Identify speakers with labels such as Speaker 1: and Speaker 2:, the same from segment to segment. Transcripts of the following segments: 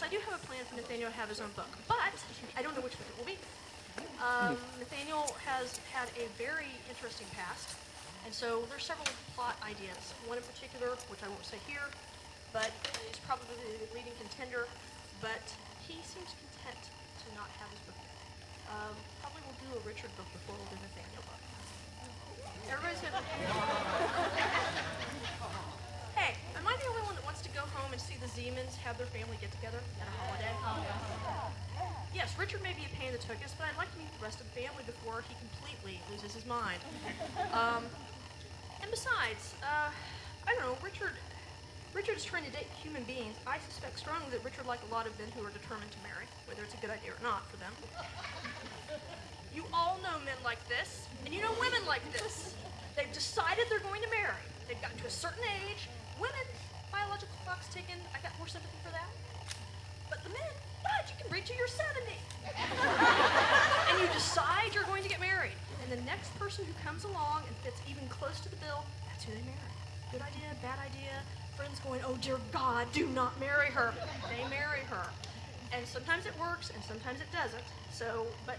Speaker 1: I do have a plan for Nathaniel to have his own book, but I don't know which book it will be. Nathaniel has had a very interesting past, and so there's several plot ideas. One in particular, which I won't say here, but is probably the leading contender, but he seems content to not have his book yet. Probably we'll do a Richard book before we'll do Nathaniel book. Everybody's good. Hey, am I the only one that wants to go home and see the Zemans have their family get together at a holiday? Yes, Richard may be a pain in the tuchus, but I'd like to meet the rest of the family before he completely loses his mind. And besides, I don't know, Richard is trying to date human beings. I suspect strongly that Richard, like a lot of men who are determined to marry, whether it's a good idea or not for them. You all know men like this, and you know women like this. They've decided they're going to marry. They've gotten to a certain age. Women, biological clock's ticking. I got more sympathy for that. But the men, what? You can reach till you're 70. And you decide you're going to get married. And the next person who comes along and fits even close to the bill, that's who they marry. Good idea, bad idea. Friends going, oh dear God, do not marry her. They marry her. And sometimes it works, and sometimes it doesn't. So, but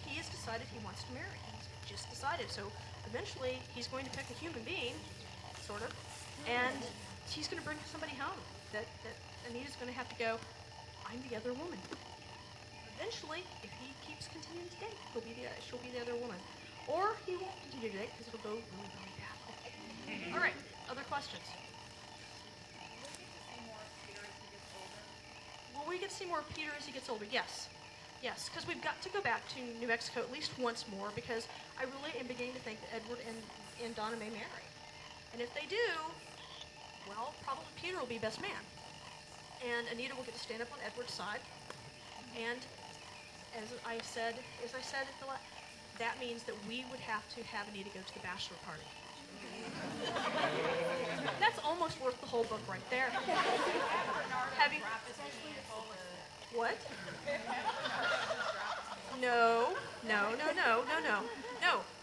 Speaker 1: he has decided he wants to marry. He's just decided. So eventually, he's going to pick a human being, sort of, and he's going to bring somebody home. That Anita's going to have to go, I'm the other woman. Eventually, if he keeps continuing to date, she'll be the other woman. Or he won't continue to date because it'll go really, really badly. All right, other questions? Will we get to see more of Peter as he gets older? Yes. Yes, because we've got to go back to New Mexico at least once more because I really am beginning to think that Edward and Donna may marry. And if they do, well, probably Peter will be best man. And Anita will get to stand up on Edward's side. And as I said that means that we would have to have Anita go to the bachelor party. That's almost worth the whole book right there. Have you... What? No.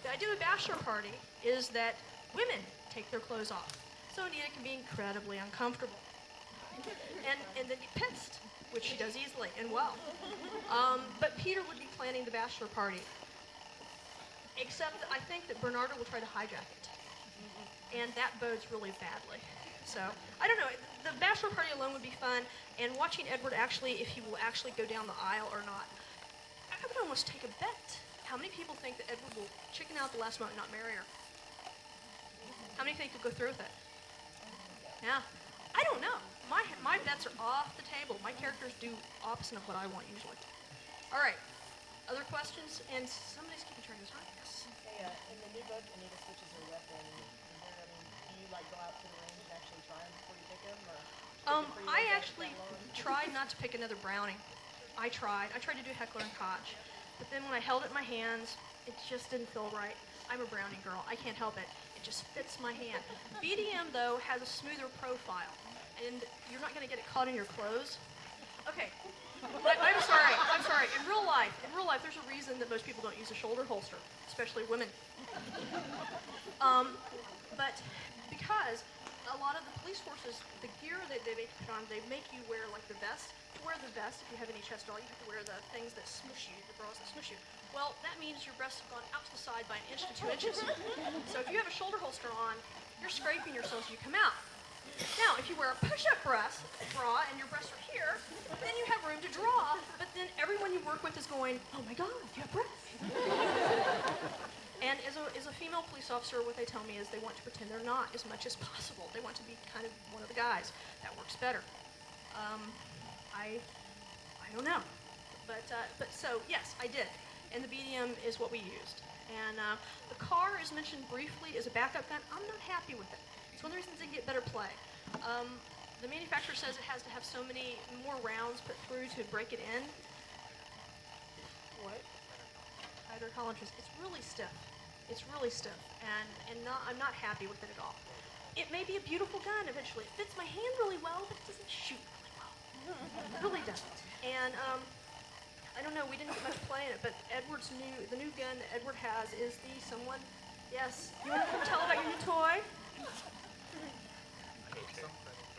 Speaker 1: The idea of a bachelor party is that women take their clothes off. So Anita can be incredibly uncomfortable. And then be pissed, which she does easily and well. But Peter would be planning the bachelor party. Except that I think that Bernardo will try to hijack it. And that bodes really badly. So, I don't know. The bachelor party alone would be fun, and watching Edward actually, if he will actually go down the aisle or not. I would almost take a bet. How many people think that Edward will chicken out the last moment and not marry her? How many think he'll go through with it? Yeah. I don't know. My bets are off the table. My characters do opposite of what I want usually. All right. Other questions? And somebody's keeping track of this, right? Yes.
Speaker 2: Hey, in the new book, Anita switches her weapon. Do you like go out to the range and actually try them before you pick them, or?
Speaker 1: I actually tried not to pick another Browning. I tried to do Heckler and Koch, but then when I held it in my hands, it just didn't feel right. I'm a Browning girl. I can't help it. It just fits my hand. BDM though has a smoother profile, and you're not going to get it caught in your clothes. Okay. I'm sorry. In real life, there's a reason that most people don't use a shoulder holster, especially women. But because a lot of the police forces, the gear that they put on, they make you wear like the vest. To wear the vest, if you have any chest at all, you have to wear the things that smush you, the bras that smush you. Well, that means your breasts have gone out to the side by 1 inch to 2 inches. So if you have a shoulder holster on, you're scraping yourself as you come out. Now, if you wear a push-up bra and your breasts are here, then you have room to draw, but then everyone you work with is going, oh my God, you have breasts. And as a female police officer, what they tell me is they want to pretend they're not as much as possible. They want to be kind of one of the guys. That works better. I don't know. But so, yes, I did. And the BDM is what we used. And the car is mentioned briefly as a backup gun. I'm not happy with it. It's one of the reasons they get better play. The manufacturer says it has to have so many more rounds put through to break it in. What? Tighter tolerances. It's really stiff. It's really stiff, and I'm not happy with it at all. It may be a beautiful gun eventually. It fits my hand really well, but it doesn't shoot really well. It really doesn't. And I don't know. We didn't get much play in it, but the new gun that Edward has is the someone. Yes. You want to tell about your new toy?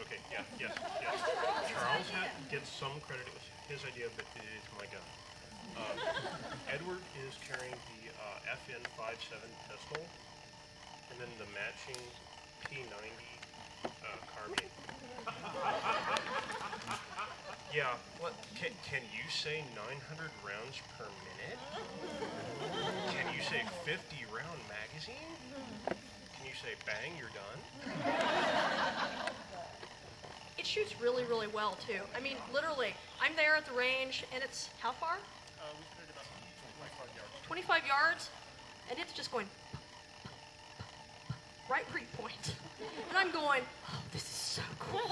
Speaker 3: Okay, yeah. Yes. Charles gets some credit. It was his idea, but it is my gun. Edward is carrying the FN 57 pistol, and then the matching P90 carbine. Yeah, what? Can you say 900 rounds per minute? Can you say 50-round magazine? Can you say bang, you're done?
Speaker 1: It shoots really, really well, too. I mean, literally, I'm there at the range, and it's how far?
Speaker 3: We put it about 25 yards.
Speaker 1: 25 yards, and it's just going right where you point. And I'm going, oh, this is so cool.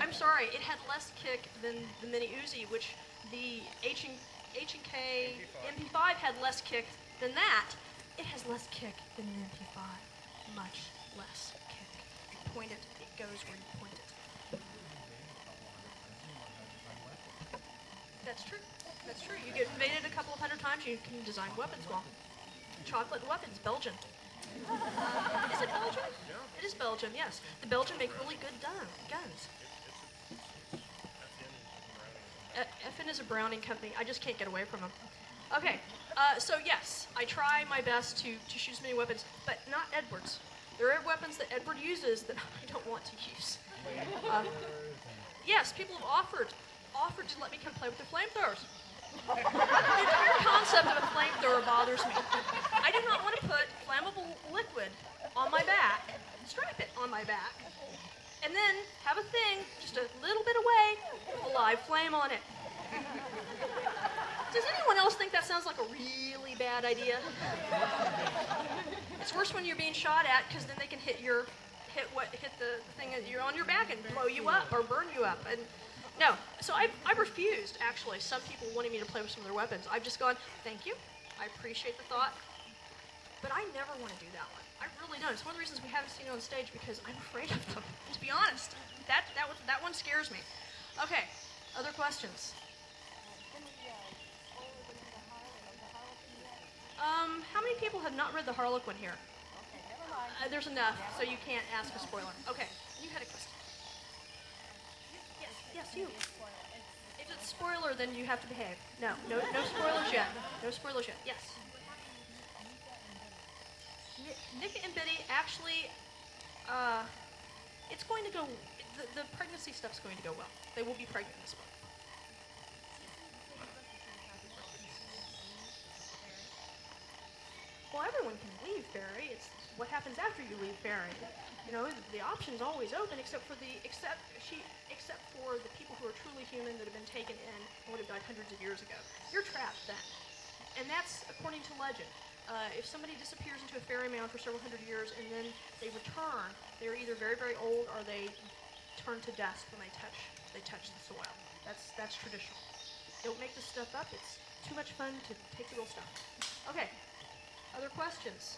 Speaker 1: I'm sorry, it had less kick than the Mini Uzi, which the H&K MP5 had less kick than that. It has less kick than the MP5, much less kick. You point it, it goes where you point it. That's true. That's true. You get invaded a couple of hundred times, you can design weapons well. Chocolate weapons, Belgian. Is it Belgium?
Speaker 3: Yeah.
Speaker 1: It is Belgium, yes. The Belgian make really good guns. FN is a Browning company. I just can't get away from them. Okay, so yes, I try my best to shoot as many weapons, but not Edward's. There are weapons that Edward uses that I don't want to use. Yes, people have offered to let me come play with the flamethrowers. The entire concept of a flamethrower bothers me. I do not want to put flammable liquid on my back, strap it on my back, and then have a thing just a little bit away with a live flame on it. Does anyone else think that sounds like a really bad idea? It's worse when you're being shot at, because then they can hit the thing that you're on your back and blow you up or burn you up. And no, so I refused, actually. Some people wanted me to play with some of their weapons. I've just gone, thank you, I appreciate the thought, but I never want to do that one. I really don't. It's one of the reasons we haven't seen it on stage, because I'm afraid of them, to be honest. That one scares me. Okay, other questions? How many people have not read the Harlequin here?
Speaker 2: Okay, never mind.
Speaker 1: There's enough, so you can't ask a spoiler. Okay, you had a question. Yes, you. If it's a spoiler, then you have to behave. No spoilers yet. No spoilers yet. Yes. Nick and Biddy, actually, it's going to go, the pregnancy stuff's going to go well. They will be pregnant this month. Well, everyone can leave Fairy. It's what happens after you leave Fairy. You know, the option's always open, except for the people who are truly human that have been taken in and would have died hundreds of years ago. You're trapped then, and that's according to legend. If somebody disappears into a fairy mound for several hundred years and then they return, they're either very, very old or they turn to dust when they touch the soil. That's traditional. Don't make this stuff up. It's too much fun to take the real stuff. Okay. Other questions?